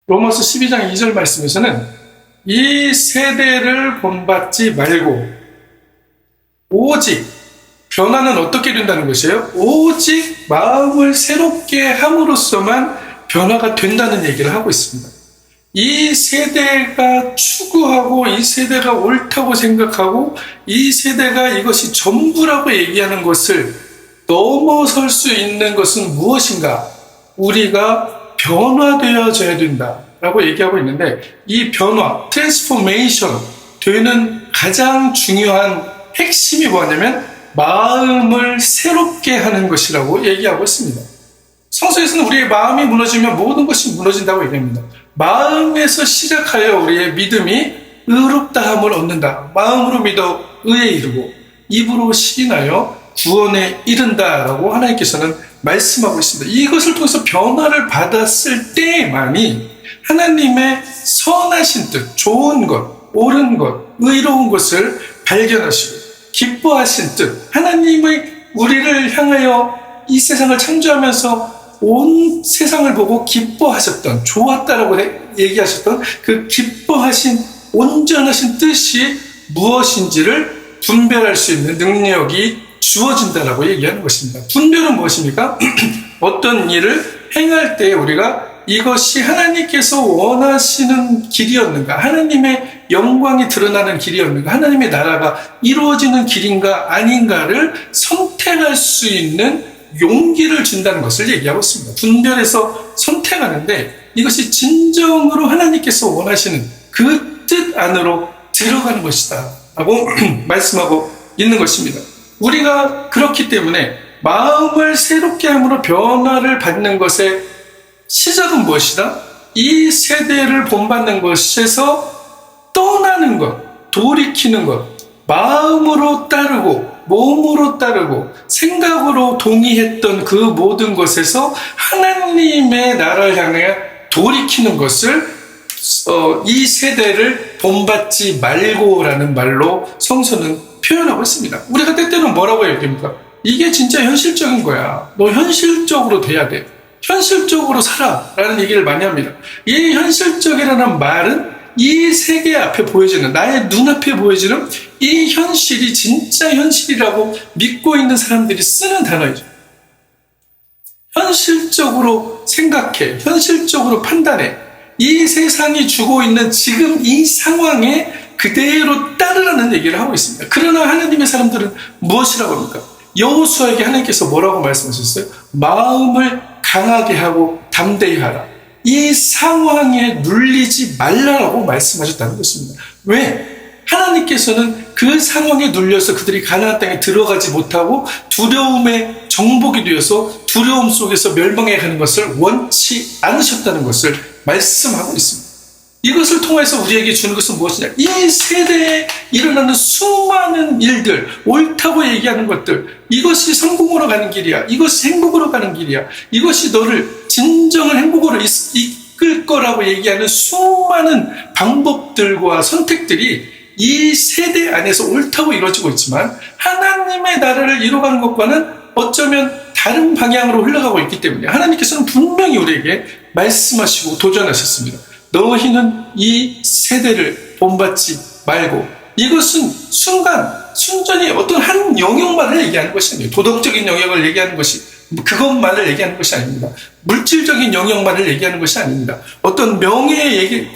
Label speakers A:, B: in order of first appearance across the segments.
A: 로마서 12장 2절 말씀에서는 이 세대를 본받지 말고 오직 변화는 어떻게 된다는 것이에요? 오직 마음을 새롭게 함으로써만 변화가 된다는 얘기를 하고 있습니다. 이 세대가 추구하고 이 세대가 옳다고 생각하고 이 세대가 이것이 전부라고 얘기하는 것을 넘어설 수 있는 것은 무엇인가? 우리가 변화되어져야 된다라고 얘기하고 있는데, 이 변화, 트랜스포메이션 되는 가장 중요한 핵심이 뭐냐면 마음을 새롭게 하는 것이라고 얘기하고 있습니다. 성서에서는 우리의 마음이 무너지면 모든 것이 무너진다고 얘기합니다. 마음에서 시작하여 우리의 믿음이 의롭다함을 얻는다. 마음으로 믿어 의에 이르고 입으로 시인하여 구원에 이른다라고 하나님께서는 말씀하고 있습니다. 이것을 통해서 변화를 받았을 때만이 하나님의 선하신 뜻, 좋은 것, 옳은 것, 의로운 것을 발견하시고 기뻐하신 뜻, 하나님의 우리를 향하여 이 세상을 창조하면서 온 세상을 보고 기뻐하셨던, 좋았다라고 얘기하셨던 그 기뻐하신 온전하신 뜻이 무엇인지를 분별할 수 있는 능력이 주어진다라고 얘기하는 것입니다. 분별은 무엇입니까? 어떤 일을 행할 때 우리가 이것이 하나님께서 원하시는 길이었는가, 하나님의 영광이 드러나는 길이었는가, 하나님의 나라가 이루어지는 길인가 아닌가를 선택할 수 있는 용기를 준다는 것을 얘기하고 있습니다. 분별해서 선택하는데 이것이 진정으로 하나님께서 원하시는 그 뜻 안으로 들어가는 것이다 라고 말씀하고 있는 것입니다. 우리가 그렇기 때문에 마음을 새롭게 함으로 변화를 받는 것의 시작은 무엇이다? 이 세대를 본받는 것에서 떠나는 것, 돌이키는 것, 마음으로 따르고 몸으로 따르고 생각으로 동의했던 그 모든 것에서 하나님의 나라를 향해 돌이키는 것을 이 세대를 본받지 말고라는 말로 성서는 표현하고 있습니다. 우리가 때때로 뭐라고 얘기합니까? 이게 진짜 현실적인 거야. 너 현실적으로 돼야 돼. 현실적으로 살아. 라는 얘기를 많이 합니다. 이 현실적이라는 말은 이 세계 앞에 보여지는, 나의 눈앞에 보여지는 이 현실이 진짜 현실이라고 믿고 있는 사람들이 쓰는 단어이죠. 현실적으로 생각해, 현실적으로 판단해. 이 세상이 주고 있는 지금 이 상황에 그대로 따르라는 얘기를 하고 있습니다. 그러나 하나님의 사람들은 무엇이라고 합니까? 여호수아에게 하나님께서 뭐라고 말씀하셨어요? 마음을 강하게 하고 담대히 하라. 이 상황에 눌리지 말라라고 말씀하셨다는 것입니다. 왜? 하나님께서는 그 상황에 눌려서 그들이 가나안 땅에 들어가지 못하고 두려움에 정복이 되어서 두려움 속에서 멸망해 가는 것을 원치 않으셨다는 것을 말씀하고 있습니다. 이것을 통해서 우리에게 주는 것은 무엇이냐? 이 세대에 일어나는 수많은 일들, 옳다고 얘기하는 것들, 이것이 성공으로 가는 길이야. 이것이 행복으로 가는 길이야. 이것이 너를 진정한 행복으로 이끌 거라고 얘기하는 수많은 방법들과 선택들이 이 세대 안에서 옳다고 이루어지고 있지만 하나님의 나라를 이루어가는 것과는 어쩌면 다른 방향으로 흘러가고 있기 때문에 하나님께서는 분명히 우리에게 말씀하시고 도전하셨습니다. 너희는 이 세대를 본받지 말고, 이것은 순전히 어떤 한 영역만을 얘기하는 것이 아니에요. 도덕적인 영역을 얘기하는 것이, 그것만을 얘기하는 것이 아닙니다. 물질적인 영역만을 얘기하는 것이 아닙니다. 어떤 명예의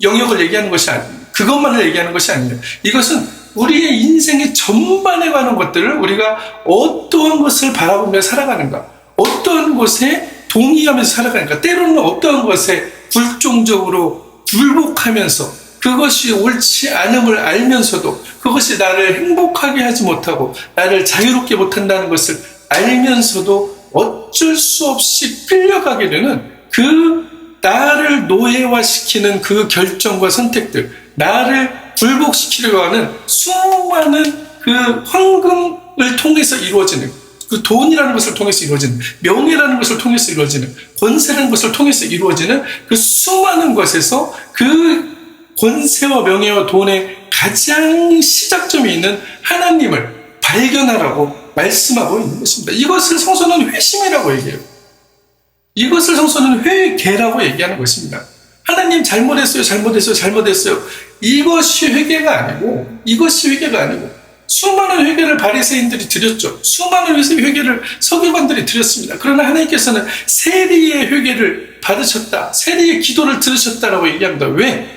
A: 영역을 얘기하는 것이 아닙니다. 그것만을 얘기하는 것이 아닙니다. 이것은 우리의 인생의 전반에 관한 것들을 우리가 어떠한 것을 바라보며 살아가는가, 어떠한 것에 동의하면서 살아가는가, 때로는 어떠한 것에 불종적으로 굴복하면서 그것이 옳지 않음을 알면서도 그것이 나를 행복하게 하지 못하고 나를 자유롭게 못한다는 것을 알면서도 어쩔 수 없이 끌려가게 되는 그 나를 노예화시키는 그 결정과 선택들, 나를 굴복시키려고 하는 수많은 그 황금을 통해서 이루어지는, 그 돈이라는 것을 통해서 이루어지는, 명예라는 것을 통해서 이루어지는, 권세라는 것을 통해서 이루어지는 그 수많은 것에서 그 권세와 명예와 돈의 가장 시작점이 있는 하나님을 발견하라고 말씀하고 있는 것입니다. 이것을 성서는 회심이라고 얘기해요. 이것을 성서는 회개라고 얘기하는 것입니다. 하나님 잘못했어요, 잘못했어요, 잘못했어요. 이것이 회개가 아니고 수많은 회개를 바리새인들이 드렸죠. 수많은 회개를 서기관들이 드렸습니다. 그러나 하나님께서는 세리의 회개를 받으셨다, 세리의 기도를 들으셨다라고 얘기합니다. 왜?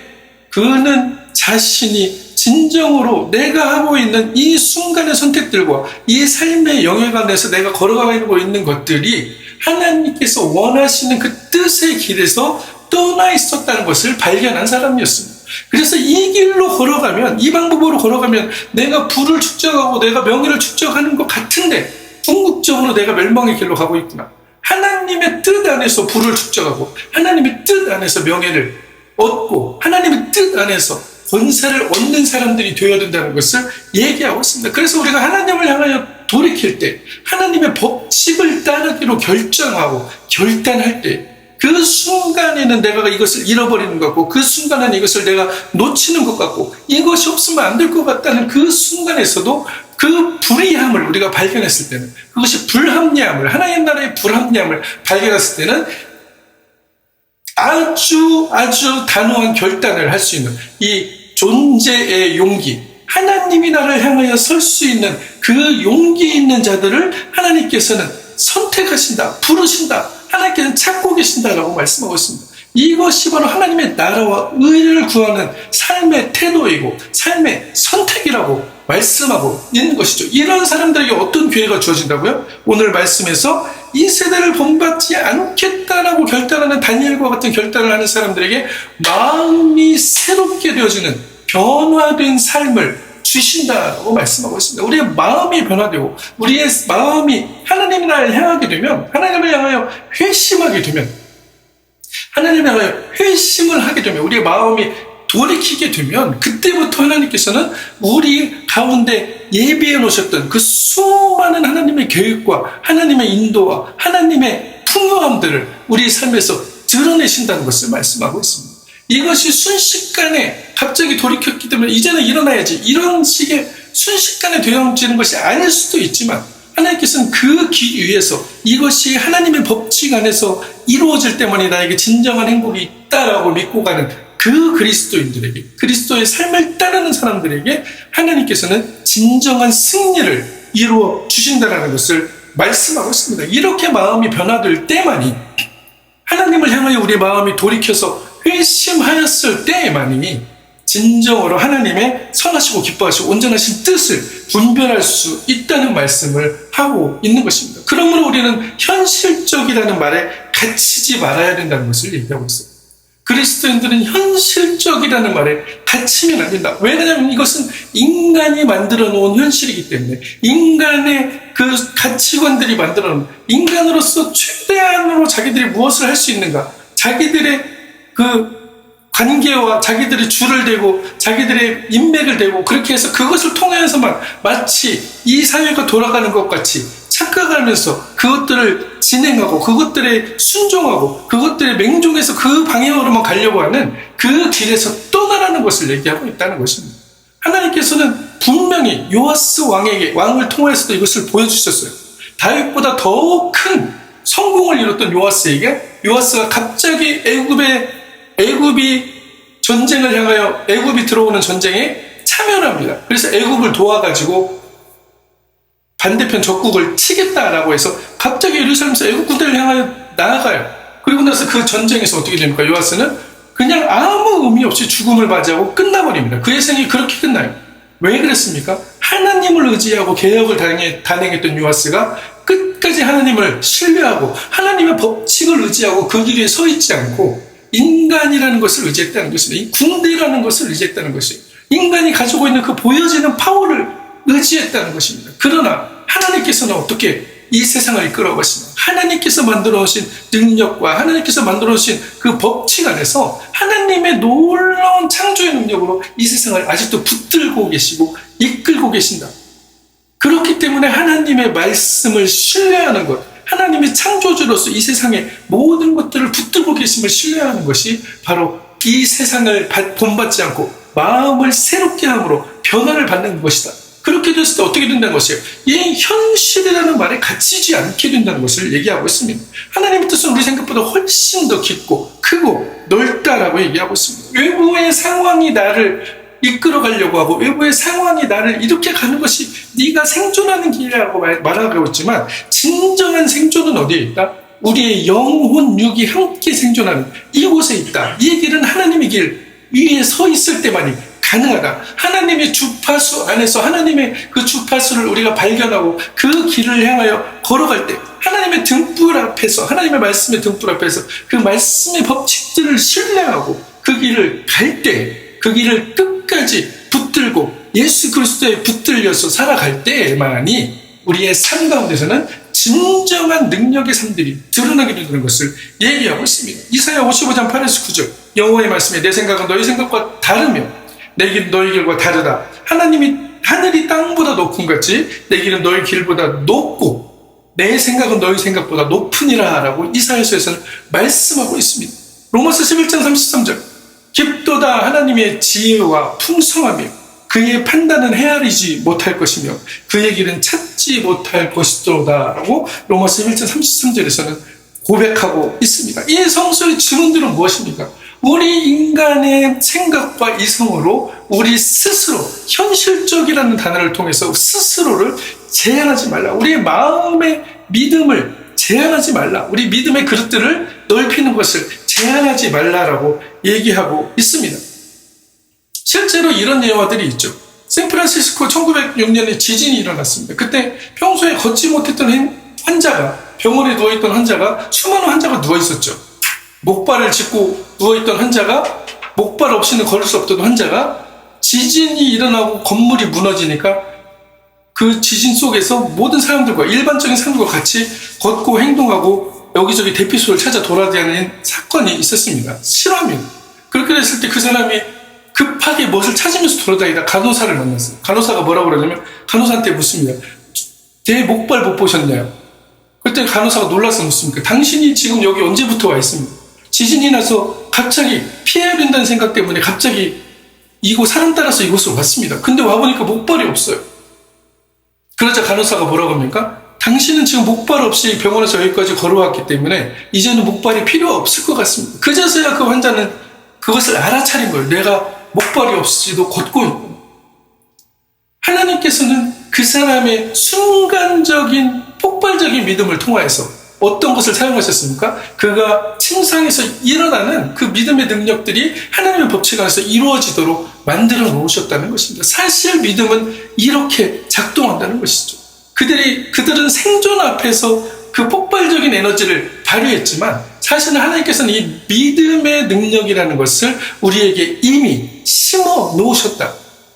A: 그는 자신이 진정으로 내가 하고 있는 이 순간의 선택들과 이 삶의 영역 안에서 내가 걸어가고 있는 것들이 하나님께서 원하시는 그 뜻의 길에서 떠나 있었다는 것을 발견한 사람이었습니다. 그래서 이 길로 걸어가면, 이 방법으로 걸어가면 내가 부를 축적하고 내가 명예를 축적하는 것 같은데 궁극적으로 내가 멸망의 길로 가고 있구나. 하나님의 뜻 안에서 부를 축적하고 하나님의 뜻 안에서 명예를 얻고 하나님의 뜻 안에서 권세를 얻는 사람들이 되어야 된다는 것을 얘기하고 있습니다. 그래서 우리가 하나님을 향하여 돌이킬 때, 하나님의 법칙을 따르기로 결정하고 결단할 때, 그 순간에는 내가 이것을 잃어버리는 것 같고, 그 순간에는 이것을 내가 놓치는 것 같고, 이것이 없으면 안 될 것 같다는 그 순간에서도 그 불의함을 우리가 발견했을 때는, 그것이 불합리함을, 하나님 나라의 불합리함을 발견했을 때는 아주 단호한 결단을 할 수 있는 이 존재의 용기, 하나님이 나를 향하여 설 수 있는 그 용기 있는 자들을 하나님께서는 선택하신다, 부르신다, 하나님께서는 찾고 계신다라고 말씀하고 있습니다. 이것이 바로 하나님의 나라와 의를 구하는 삶의 태도이고 삶의 선택이라고 말씀하고 있는 것이죠. 이런 사람들에게 어떤 기회가 주어진다고요? 오늘 말씀에서 이 세대를 본받지 않겠다라고 결단하는 다니엘과 같은 결단을 하는 사람들에게 마음이 새롭게 되어지는 변화된 삶을 주신다고 말씀하고 있습니다. 우리의 마음이 변화되고 우리의 마음이 하나님의 나라를 향하게 되면, 하나님을 향하여 회심하게 되면, 하나님을 향하여 회심을 하게 되면, 우리의 마음이 돌이키게 되면 그때부터 하나님께서는 우리 가운데 예비해 놓으셨던 그 수많은 하나님의 계획과 하나님의 인도와 하나님의 풍요함들을 우리 삶에서 드러내신다는 것을 말씀하고 있습니다. 이것이 순식간에 갑자기 돌이켰기 때문에 이제는 일어나야지, 이런 식의 순식간에 되어지는 것이 아닐 수도 있지만, 하나님께서는 그 길 위에서 이것이 하나님의 법칙 안에서 이루어질 때만이 나에게 진정한 행복이 있다라고 믿고 가는 그 그리스도인들에게, 그리스도의 삶을 따르는 사람들에게 하나님께서는 진정한 승리를 이루어 주신다는 것을 말씀하고 있습니다. 이렇게 마음이 변화될 때만이, 하나님을 향하여 우리의 마음이 돌이켜서 회심하였을 때만이 진정으로 하나님의 선하시고 기뻐하시고 온전하신 뜻을 분별할 수 있다는 말씀을 하고 있는 것입니다. 그러므로 우리는 현실적이라는 말에 갇히지 말아야 된다는 것을 얘기하고 있어요. 그리스도인들은 현실적이라는 말에 갇히면 안 된다. 왜냐하면 이것은 인간이 만들어 놓은 현실이기 때문에, 인간의 그 가치관들이 만들어 놓은, 인간으로서 최대한으로 자기들이 무엇을 할 수 있는가, 자기들의 그 관계와 자기들의 줄을 대고 자기들의 인맥을 대고 그렇게 해서 그것을 통해서만 마치 이 사회가 돌아가는 것 같이 착각하면서 그것들을 진행하고 그것들에 순종하고 그것들에 맹종해서 그 방향으로만 가려고 하는 그 길에서 떠나라는 것을 얘기하고 있다는 것입니다. 하나님께서는 분명히 요아스 왕을 통해서도 이것을 보여주셨어요. 다윗보다 더 큰 성공을 이뤘던 요아스에게, 요아스가 갑자기 애굽이 전쟁을 향하여, 애굽이 들어오는 전쟁에 참여를 합니다. 그래서 애굽을 도와가지고 반대편 적국을 치겠다라고 해서 갑자기 예루살렘에서 애국 군대를 향하여 나아가요. 그리고 나서 그 전쟁에서 어떻게 됩니까? 요아스는 그냥 아무 의미 없이 죽음을 맞이하고 끝나버립니다. 그의 생이 그렇게 끝나요. 왜 그랬습니까? 하나님을 의지하고 개혁을 단행했던 요아스가 끝까지 하나님을 신뢰하고 하나님의 법칙을 의지하고 그 길에 서 있지 않고 인간이라는 것을 의지했다는 것입니다. 이 군대라는 것을 의지했다는 것이에요. 인간이 가지고 있는 그 보여지는 파워를 의지했다는 것입니다. 그러나 하나님께서는 어떻게 이 세상을 이끌어 가시나, 하나님께서 만들어 놓으신 능력과 하나님께서 만들어 놓으신 그 법칙 안에서 하나님의 놀라운 창조의 능력으로 이 세상을 아직도 붙들고 계시고 이끌고 계신다. 그렇기 때문에 하나님의 말씀을 신뢰하는 것, 하나님의 창조주로서 이 세상의 모든 것들을 붙들고 계심을 신뢰하는 것이 바로 이 세상을 본받지 않고 마음을 새롭게 함으로 변화를 받는 것이다. 그렇게 됐을 때 어떻게 된다는 것이에요? 이 현실이라는 말에 갇히지 않게 된다는 것을 얘기하고 있습니다. 하나님의 뜻은 우리 생각보다 훨씬 더 깊고 크고 넓다라고 얘기하고 있습니다. 외부의 상황이 나를 이끌어가려고 하고 외부의 상황이 나를 이렇게 가는 것이 네가 생존하는 길이라고 말하고 있지만 진정한 생존은 어디에 있다? 우리의 영혼 육이 함께 생존하는 이곳에 있다. 이 길은 하나님의 길 위에 서 있을 때만이 가능하다. 하나님의 주파수 안에서 하나님의 그 주파수를 우리가 발견하고 그 길을 향하여 걸어갈 때 하나님의 등불 앞에서 하나님의 말씀의 등불 앞에서 그 말씀의 법칙들을 신뢰하고 그 길을 갈 때 그 길을 끝까지 붙들고 예수 그리스도에 붙들려서 살아갈 때만이 우리의 삶 가운데서는 진정한 능력의 삶들이 드러나게 되는 것을 얘기하고 있습니다. 이사야 55장 8에서 9절 여호와의 말씀에 내 생각은 너희 생각과 다르며 내 길은 너희 길과 다르다. 하나님이 하늘이 땅보다 높은 같이 내 길은 너희 길보다 높고 내 생각은 너희 생각보다 높으니라 라고 이사야서에서는 말씀하고 있습니다. 로마서 11장 33절 깊도다 하나님의 지혜와 풍성하며 그의 판단은 헤아리지 못할 것이며 그의 길은 찾지 못할 것이도다 라고 로마서 11장 33절에서는 고백하고 있습니다. 이 성서의 증언들은 무엇입니까? 우리 인간의 생각과 이성으로 우리 스스로 현실적이라는 단어를 통해서 스스로를 제한하지 말라. 우리의 마음의 믿음을 제한하지 말라. 우리 믿음의 그릇들을 넓히는 것을 제한하지 말라라고 얘기하고 있습니다. 실제로 이런 예화들이 있죠. 샌프란시스코 1906년에 지진이 일어났습니다. 그때 평소에 걷지 못했던 환자가 병원에 누워있던 환자가 수많은 환자가 누워있었죠. 목발을 짚고 누워있던 환자가 목발 없이는 걸을 수 없던 환자가 지진이 일어나고 건물이 무너지니까 그 지진 속에서 모든 사람들과 일반적인 사람들과 같이 걷고 행동하고 여기저기 대피소를 찾아 돌아다니는 사건이 있었습니다. 실화입니다. 그렇게 됐을 때 그 사람이 급하게 무엇을 찾으면서 돌아다니다 간호사를 만났어요. 간호사가 뭐라고 그러냐면 간호사한테 묻습니다. 제 목발 못 보셨나요? 그때 간호사가 놀라서 묻습니까? 당신이 지금 여기 언제부터 와 있습니다. 지진이 나서 갑자기 피해야 된다는 생각 때문에 갑자기 이곳 사람 따라서 이곳으로 왔습니다. 근데 와보니까 목발이 없어요. 그러자 간호사가 뭐라고 합니까? 당신은 지금 목발 없이 병원에서 여기까지 걸어왔기 때문에 이제는 목발이 필요 없을 것 같습니다. 그제서야 그 환자는 그것을 알아차린 거예요. 내가 목발이 없이도 걷고 있고. 하나님께서는 그 사람의 순간적인 폭발적인 믿음을 통하여서 어떤 것을 사용하셨습니까? 그가 침상에서 일어나는 그 믿음의 능력들이 하나님의 법칙 안에서 이루어지도록 만들어 놓으셨다는 것입니다. 사실 믿음은 이렇게 작동한다는 것이죠. 그들은 생존 앞에서 그 폭발적인 에너지를 발휘했지만 사실은 하나님께서는 이 믿음의 능력이라는 것을 우리에게 이미 심어 놓으셨다.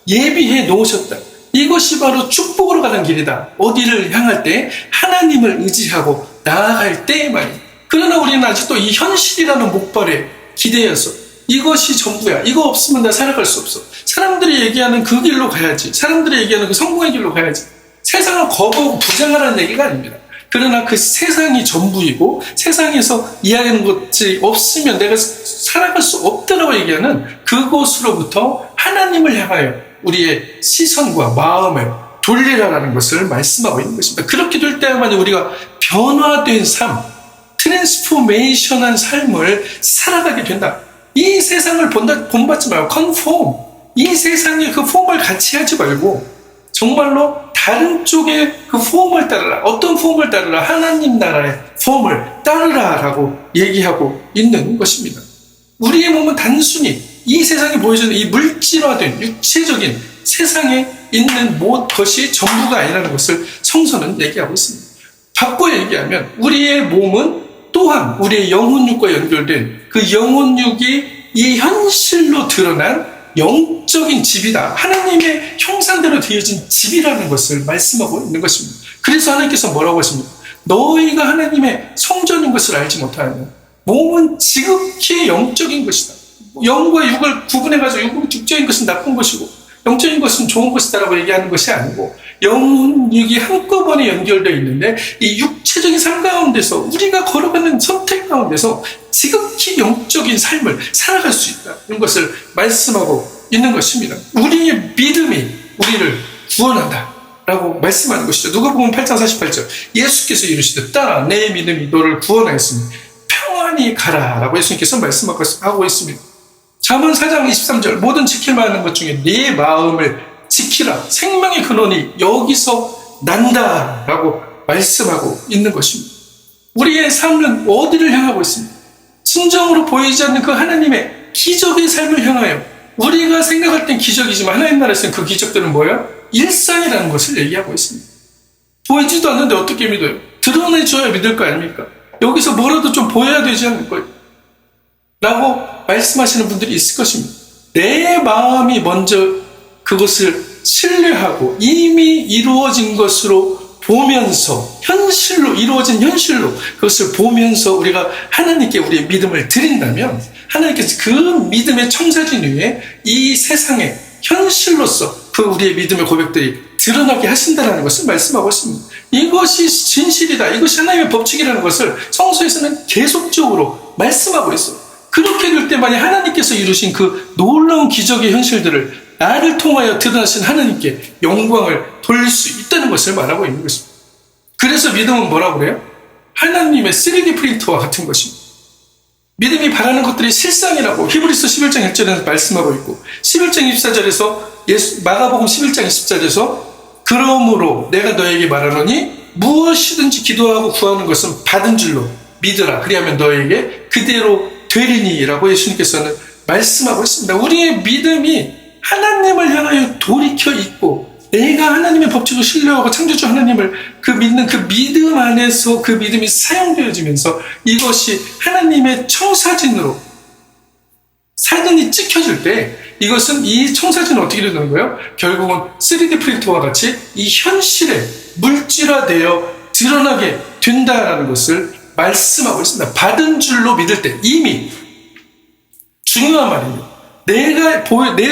A: 예비해 놓으셨다. 이것이 바로 축복으로 가는 길이다. 어디를 향할 때 하나님을 의지하고 나아갈 때에만. 그러나 우리는 아직도 이 현실이라는 목발에 기대어서 이것이 전부야. 이거 없으면 나 살아갈 수 없어. 사람들이 얘기하는 그 길로 가야지. 사람들이 얘기하는 그 성공의 길로 가야지. 세상을 거부하고 부정하라는 얘기가 아닙니다. 그러나 그 세상이 전부이고 세상에서 이야기하는 것이 없으면 내가 살아갈 수 없다라고 얘기하는 그곳으로부터 하나님을 향하여 우리의 시선과 마음을 돌리라는 것을 말씀하고 있는 것입니다. 그렇게 될 때야만 우리가 변화된 삶, 트랜스포메이션한 삶을 살아가게 된다. 이 세상을 본받지 말고 컨폼, 이 세상의 그 폼을 같이 하지 말고 정말로 다른 쪽의 그 폼을 따르라. 어떤 폼을 따르라? 하나님 나라의 폼을 따르라라고 얘기하고 있는 것입니다. 우리의 몸은 단순히 이 세상에 보여주는 이 물질화된 육체적인 세상에 있는 것이 전부가 아니라는 것을 성서는 얘기하고 있습니다. 바꿔 얘기하면 우리의 몸은 또한 우리의 영혼육과 연결된 그 영혼육이 이 현실로 드러난 영적인 집이다. 하나님의 형상대로 되어진 집이라는 것을 말씀하고 있는 것입니다. 그래서 하나님께서 뭐라고 하십니까? 너희가 하나님의 성전인 것을 알지 못하느냐. 몸은 지극히 영적인 것이다. 영과 육을 구분해가지고 육적인 것은 나쁜 것이고 영적인 것은 좋은 것이다라고 얘기하는 것이 아니고 영혼, 육이 한꺼번에 연결되어 있는데 이 육체적인 삶 가운데서 우리가 걸어가는 선택 가운데서 지극히 영적인 삶을 살아갈 수 있다. 이런 것을 말씀하고 있는 것입니다. 우리의 믿음이 우리를 구원한다 라고 말씀하는 것이죠. 누가복음 8장 48절 예수께서 이르시되 딸아 내 믿음이 너를 구원하였으니 평안히 가라 라고 예수님께서 말씀하고 있습니다. 잠언 4장 23절 모든 지킬 만한 것 중에 네 마음을 지키라 생명의 근원이 여기서 난다 라고 말씀하고 있는 것입니다. 우리의 삶은 어디를 향하고 있습니까? 순정으로 보이지 않는 그 하나님의 기적의 삶을 향하여 우리가 생각할 땐 기적이지만 하나님 나라에서는 그 기적들은 뭐예요? 일상이라는 것을 얘기하고 있습니다. 보이지도 않는데 어떻게 믿어요? 드러내줘야 믿을 거 아닙니까? 여기서 뭐라도 좀 보여야 되지 않을까요? 라고 말씀하시는 분들이 있을 것입니다. 내 마음이 먼저 그것을 신뢰하고 이미 이루어진 것으로 보면서 현실로 이루어진 현실로 그것을 보면서 우리가 하나님께 우리의 믿음을 드린다면 하나님께서 그 믿음의 청사진 위에 이 세상의 현실로서 그 우리의 믿음의 고백들이 드러나게 하신다는 것을 말씀하고 있습니다. 이것이 진실이다. 이것이 하나님의 법칙이라는 것을 성서에서는 계속적으로 말씀하고 있어요. 그렇게 될 때만이 하나님께서 이루신 그 놀라운 기적의 현실들을 나를 통하여 드러나신 하나님께 영광을 돌릴 수 있다는 것을 말하고 있는 것입니다. 그래서 믿음은 뭐라고 그래요? 하나님의 3D 프린터와 같은 것입니다. 믿음이 바라는 것들이 실상이라고 히브리서 11장 1절에서 말씀하고 있고 11장 24절에서 마가복음 11장 20절에서 그러므로 내가 너에게 말하노니 무엇이든지 기도하고 구하는 것은 받은 줄로 믿으라 그리하면 너에게 그대로 되리니 라고 예수님께서는 말씀하고 있습니다. 우리의 믿음이 하나님을 향하여 돌이켜 있고 내가 하나님의 법칙을 신뢰하고 창조주 하나님을 그 믿는 그 믿음 안에서 그 믿음이 사용되어지면서 이것이 하나님의 청사진으로 사진이 찍혀질 때 이것은 이 청사진은 어떻게 되는 거예요? 결국은 3D 프린터와 같이 이 현실에 물질화되어 드러나게 된다라는 것을 말씀하고 있습니다. 받은 줄로 믿을 때 이미 중요한 말입니다. 내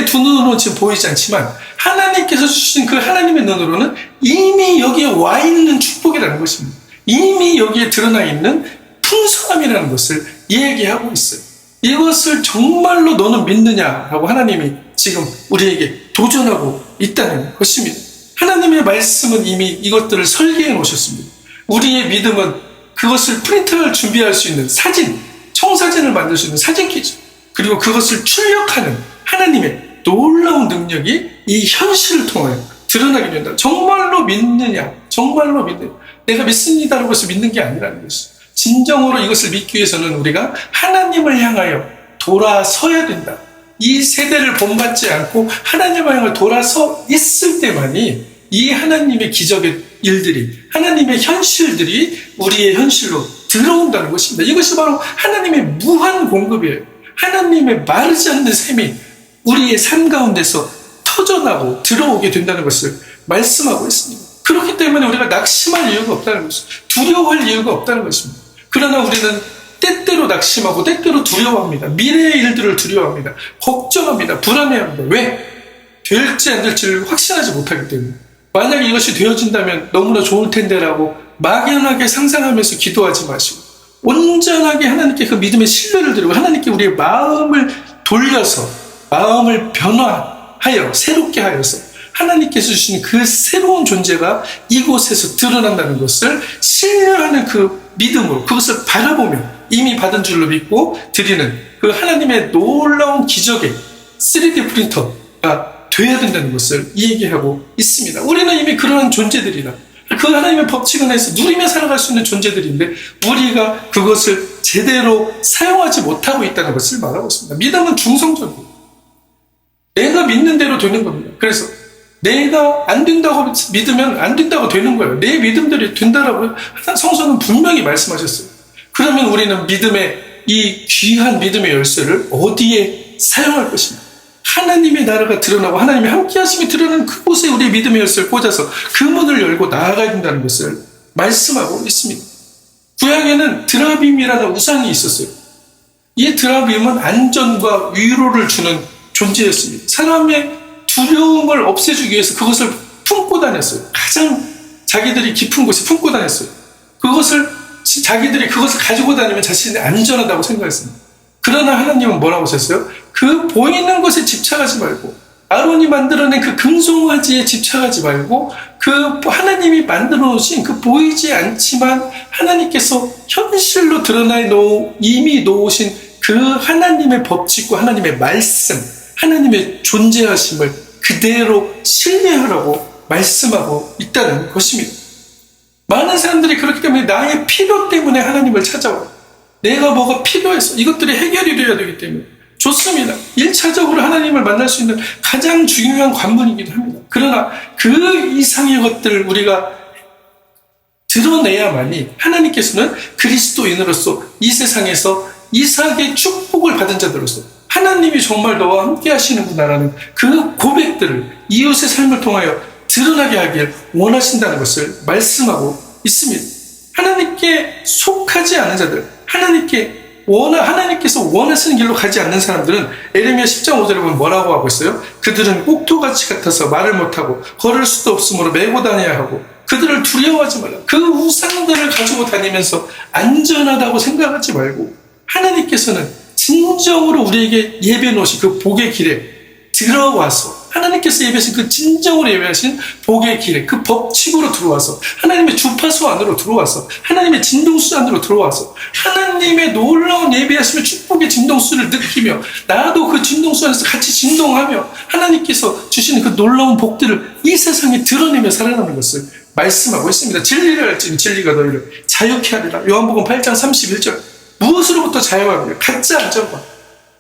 A: 두 눈으로는 지금 보이지 않지만 하나님께서 주신 그 하나님의 눈으로는 이미 여기에 와 있는 축복이라는 것입니다. 이미 여기에 드러나 있는 풍성함이라는 것을 얘기하고 있어요. 이것을 정말로 너는 믿느냐라고 하나님이 지금 우리에게 도전하고 있다는 것입니다. 하나님의 말씀은 이미 이것들을 설계해 놓으셨습니다. 우리의 믿음은 그것을 프린트할 준비할 수 있는 사진, 청사진을 만들 수 있는 사진기죠. 그리고 그것을 출력하는 하나님의 놀라운 능력이 이 현실을 통하여 드러나게 된다. 정말로 믿느냐? 정말로 믿느냐? 내가 믿습니다라고 해서 믿는 게 아니라는 것이죠. 진정으로 이것을 믿기 위해서는 우리가 하나님을 향하여 돌아서야 된다. 이 세대를 본받지 않고 하나님을 향하여 돌아서 있을 때만이 이 하나님의 기적의 일들이 하나님의 현실들이 우리의 현실로 들어온다는 것입니다. 이것이 바로 하나님의 무한 공급이에요. 하나님의 마르지 않는 샘이 우리의 삶 가운데서 터져나고 들어오게 된다는 것을 말씀하고 있습니다. 그렇기 때문에 우리가 낙심할 이유가 없다는 것입니다. 두려워할 이유가 없다는 것입니다. 그러나 우리는 때때로 낙심하고 때때로 두려워합니다. 미래의 일들을 두려워합니다. 걱정합니다. 불안해합니다. 왜? 될지 안 될지를 확신하지 못하기 때문에. 만약에 이것이 되어진다면 너무나 좋을 텐데라고 막연하게 상상하면서 기도하지 마시고 온전하게 하나님께 그 믿음의 신뢰를 드리고 하나님께 우리의 마음을 돌려서 마음을 변화하여 새롭게 하여서 하나님께서 주신 그 새로운 존재가 이곳에서 드러난다는 것을 신뢰하는 그 믿음으로 그것을 바라보며 이미 받은 줄로 믿고 드리는 그 하나님의 놀라운 기적의 3D 프린터가 되어야 된다는 것을 얘기하고 있습니다. 우리는 이미 그러한 존재들이라 그 하나님의 법칙 안에서 누리며 살아갈 수 있는 존재들인데 우리가 그것을 제대로 사용하지 못하고 있다는 것을 말하고 있습니다. 믿음은 중성적이에요. 내가 믿는 대로 되는 겁니다. 그래서 내가 안 된다고 믿으면 안 된다고 되는 거예요. 내 믿음대로 된다라고 성서는 분명히 말씀하셨어요. 그러면 우리는 믿음의 이 귀한 믿음의 열쇠를 어디에 사용할 것입니까? 하나님의 나라가 드러나고 하나님의 함께 하심이 드러나는 그곳에 우리의 믿음의 열쇠를 꽂아서 그 문을 열고 나아가야 된다는 것을 말씀하고 있습니다. 구약에는 드라빔이라는 우상이 있었어요. 이 드라빔은 안전과 위로를 주는 존재였습니다. 사람의 두려움을 없애주기 위해서 그것을 품고 다녔어요. 가장 자기들이 깊은 곳에 품고 다녔어요. 자기들이 그것을 가지고 다니면 자신이 안전하다고 생각했습니다. 그러나 하나님은 뭐라고 하셨어요? 그 보이는 것에 집착하지 말고 아론이 만들어낸 그 금송아지에 집착하지 말고 그 하나님이 만들어 놓으신 그 보이지 않지만 하나님께서 현실로 이미 놓으신 그 하나님의 법칙과 하나님의 말씀, 하나님의 존재하심을 그대로 신뢰하라고 말씀하고 있다는 것입니다. 많은 사람들이 그렇기 때문에 나의 필요 때문에 하나님을 찾아와요. 내가 뭐가 필요해서 이것들이 해결이 되어야 되기 때문에 좋습니다. 1차적으로 하나님을 만날 수 있는 가장 중요한 관문이기도 합니다. 그러나 그 이상의 것들을 우리가 드러내야만이 하나님께서는 그리스도인으로서 이 세상에서 이삭의 축복을 받은 자들로서 하나님이 정말 너와 함께 하시는구나라는 그 고백들을 이웃의 삶을 통하여 드러나게 하길 원하신다는 것을 말씀하고 있습니다. 하나님께 속하지 않은 자들, 하나님께서 원하시는 길로 가지 않는 사람들은 에레미야 10장 5절에 보면 뭐라고 하고 있어요? 그들은 꼭토같이 같아서 말을 못하고 걸을 수도 없으므로 메고 다녀야 하고 그들을 두려워하지 말라. 그 우상들을 가지고 다니면서 안전하다고 생각하지 말고 하나님께서는 진정으로 우리에게 예배 놓으신 그 복의 길에 들어와서 하나님께서 예배하신 그 진정으로 예배하신 복의 길에 그 법칙으로 들어와서 하나님의 주파수 안으로 들어와서 하나님의 진동수 안으로 들어와서 하나님의 놀라운 예배하심의 축복의 진동수를 느끼며 나도 그 진동수 안에서 같이 진동하며 하나님께서 주시는 그 놀라운 복들을 이 세상에 드러내며 살아가는 것을 말씀하고 있습니다. 진리를 알지니 진리가 너희를 자유케 하리라. 요한복음 8장 31절. 무엇으로부터 자유하느냐? 가짜 안전과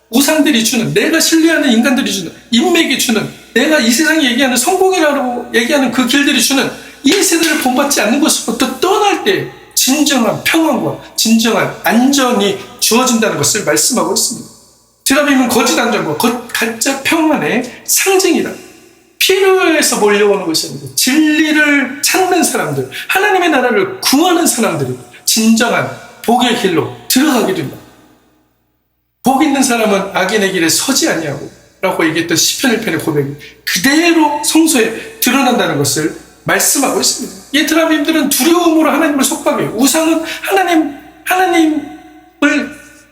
A: 우상들이 주는, 내가 신뢰하는 인간들이 주는, 인맥이 주는, 내가 이 세상에 얘기하는 성공이라고 얘기하는 그 길들이 주는 이 세대를 본받지 않는 것으로부터 떠날 때 진정한 평안과 진정한 안전이 주어진다는 것을 말씀하고 있습니다. 드라빔은 거짓 안전과 가짜 평안의 상징이다. 필요해서 몰려오는 것이 아니고 진리를 찾는 사람들, 하나님의 나라를 구하는 사람들이 진정한 복의 길로 들어가게 된다. 복 있는 사람은 악인의 길에 서지 아니하고 라고 얘기했던 시편 1편의 고백이 그대로 성서에 드러난다는 것을 말씀하고 있습니다. 이 드라빔들은 두려움으로 하나님을 속박해. 우상은 하나님을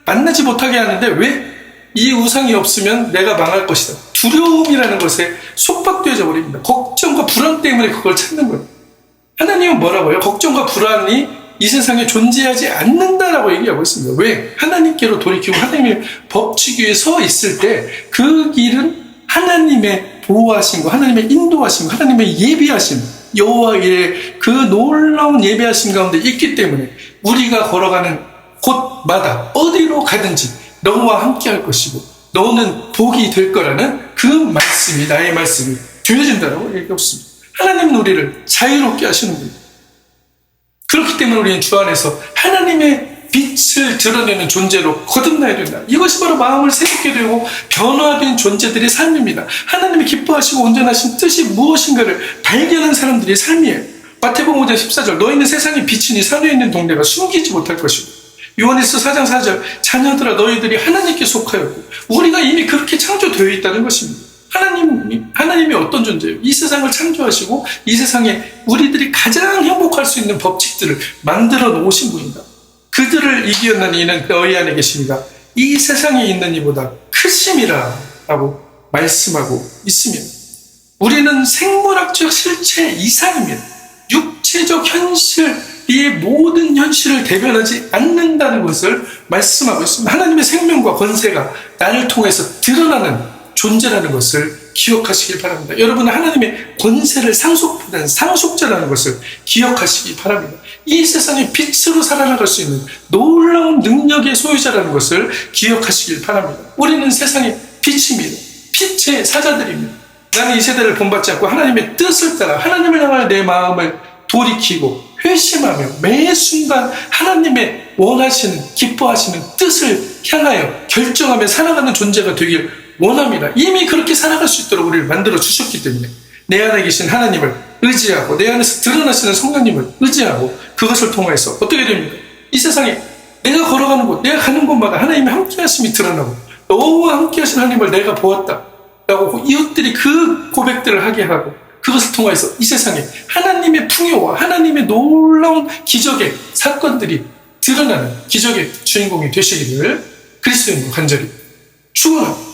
A: 만나지 못하게 하는데 왜? 이 우상이 없으면 내가 망할 것이다. 두려움이라는 것에 속박되어져 버립니다. 걱정과 불안 때문에 그걸 찾는 거예요. 하나님은 뭐라고 해요? 걱정과 불안이 이 세상에 존재하지 않는다라고 얘기하고 있습니다. 왜? 하나님께로 돌이키고 하나님의 법칙 위에 서 있을 때 그 길은 하나님의 보호하심과 하나님의 인도하심과 하나님의 예비하심, 여호와의 그 놀라운 예비하심 가운데 있기 때문에 우리가 걸어가는 곳마다 어디로 가든지 너와 함께 할 것이고 너는 복이 될 거라는 그 말씀이, 나의 말씀이 되어진다라고 얘기하고 있습니다. 하나님은 우리를 자유롭게 하시는 분입니다. 그렇기 때문에 우리는 주 안에서 하나님의 빛을 드러내는 존재로 거듭나야 된다. 이것이 바로 마음을 새롭게 되고 변화된 존재들의 삶입니다. 하나님이 기뻐하시고 온전하신 뜻이 무엇인가를 발견한 사람들의 삶이에요. 마태복음 5장 14절 너희는 세상의 빛이니 산에 있는 동네가 숨기지 못할 것이고 요한일서 4장 4절 자녀들아 너희들이 하나님께 속하였고 우리가 이미 그렇게 창조되어 있다는 것입니다. 하나님이 어떤 존재예요? 이 세상을 창조하시고 이 세상에 우리들이 가장 행복할 수 있는 법칙들을 만들어 놓으신 분이다. 그들을 이기었는 이는 너희 안에 계시니가 이 세상에 있는 이보다 크심이라 라고 말씀하고 있습니다. 우리는 생물학적 실체 이상입니다. 육체적 현실, 이 모든 현실을 대변하지 않는다는 것을 말씀하고 있습니다. 하나님의 생명과 권세가 나를 통해서 드러나는 존재라는 것을 기억하시길 바랍니다. 여러분은 하나님의 권세를 상속받은 상속자라는 것을 기억하시기 바랍니다. 이 세상에 빛으로 살아나갈 수 있는 놀라운 능력의 소유자라는 것을 기억하시길 바랍니다. 우리는 세상의 빛입니다. 빛의 사자들입니다. 나는 이 세대를 본받지 않고 하나님의 뜻을 따라 하나님을 향하여 내 마음을 돌이키고 회심하며 매 순간 하나님의 원하시는 기뻐하시는 뜻을 향하여 결정하며 살아가는 존재가 되길 원합니다. 이미 그렇게 살아갈 수 있도록 우리를 만들어 주셨기 때문에 내 안에 계신 하나님을 의지하고 내 안에서 드러나시는 성령님을 의지하고 그것을 통해서 어떻게 됩니까? 이 세상에 내가 걸어가는 곳, 내가 가는 곳마다 하나님의 함께하심이 드러나고 너와 함께하신 하나님을 내가 보았다 라고 이웃들이 그 고백들을 하게 하고 그것을 통해서 이 세상에 하나님의 풍요와 하나님의 놀라운 기적의 사건들이 드러나는 기적의 주인공이 되시기를 그리스도인으로 간절히 축원합니다.